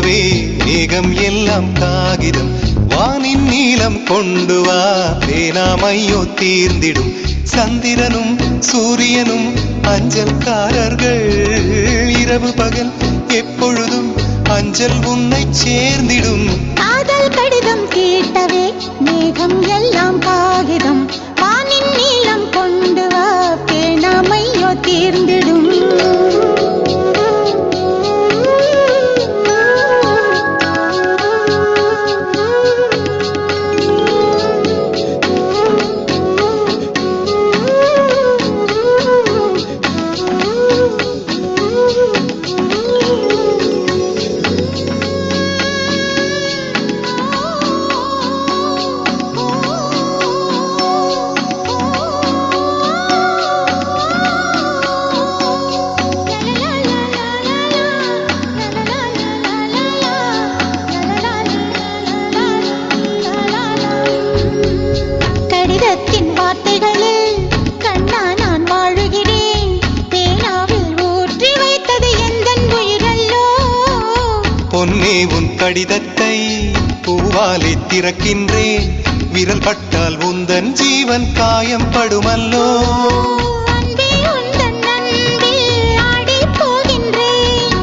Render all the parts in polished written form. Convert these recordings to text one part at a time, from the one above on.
தீட்டவே மேகம் எல்லாம் காகிதம் வானின் நீலம் கொண்டு வா பேனாமையோ தீர்ந்திடும் சந்திரனும் சூரியனும் அஞ்சல்காரர்கள் இரவு பகல் எப்பொழுதும் அஞ்சல் உன்னை சேர்ந்திடும் காதல் கடிதம் தீட்டவே மேகம் எல்லாம் காகிதம் வானின் நீலம் கொண்டு வா பேனாமையோ தீர்ந்திடும் கடிதத்தின் வார்த்தைகளில் கண்ணா நான் வாழுகிறேன் பேனாவில் ஊற்றி வைத்தது எந்தன் உயிரல்லோ பொன்னே உன் கடிதத்தை பூவாலே திறக்கின்றேன் விரல் பட்டால் உந்தன் ஜீவன் காயம் படுமல்லோ அன்பே உந்தன் அன்பில் ஆடிப் போகின்றேன்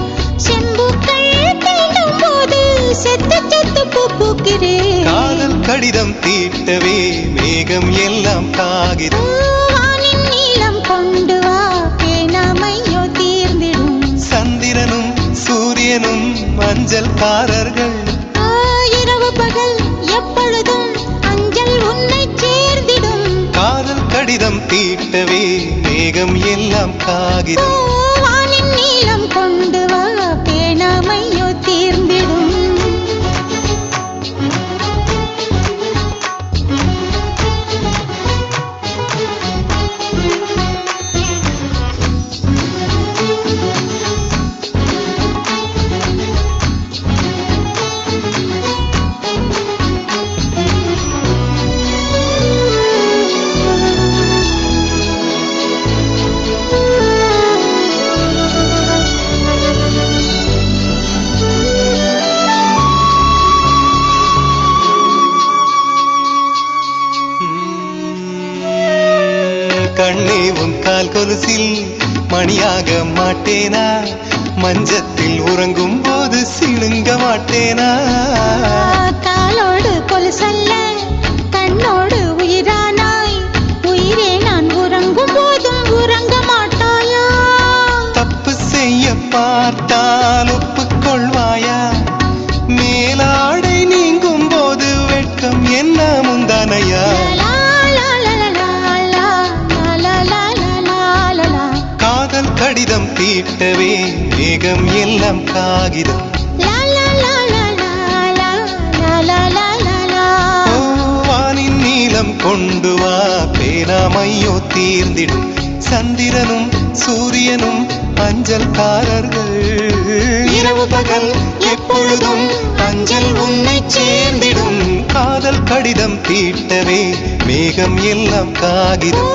செம்புக்கள் தீண்டும் போது செத்து செத்து பூ பூக்கிறேன் காதல் கடிதம் தீட்டவே மேகம் எல்லாம் காகிதம் வானின் நீலம் கொண்டு வா பேனாமையோ தீர்ந்திடும் சந்திரனும் சூரியனும் மஞ்சள்காரர்கள் இரவு பகல் எப்பொழுதும் அஞ்சல் உன்னை சேர்ந்திடும் காதல் கடிதம் தீட்டவே மேகம் எல்லாம் காகிதம் வானின் நீலம் கொண்டு வா பேனாமையோ தீர்ந்திடும் கண்ணே உன் கால் கொலுசில் மணியாக மாட்டேனா மஞ்சத்தில் உறங்கும் போது சிணுங்க மாட்டேனா காலோடு கொலுசல்ல கண்ணோடு உயிரானாய் உயிரே நான் உறங்கும் போதும் உறங்க மாட்டாயா தப்பு செய்ய பார்த்தால் ஒப்புக்கொள்வாயா மேலாடை நீங்கும் போது வெட்கம் என்ன முந்தானையா காதல் கடிதம் தீட்டவே மேகம் எல்லாம் காகிதம் வானின் நீலம் கொண்டு வா பேனாமையோ தீர்ந்திடும் சந்திரனும் சூரியனும் அஞ்சல்காரர்கள் இரவு பகல் எப்பொழுதும் அஞ்சல் உன்னை சேர்ந்திடும் காதல் கடிதம் தீட்டவே மேகம் எல்லாம் காகிதம்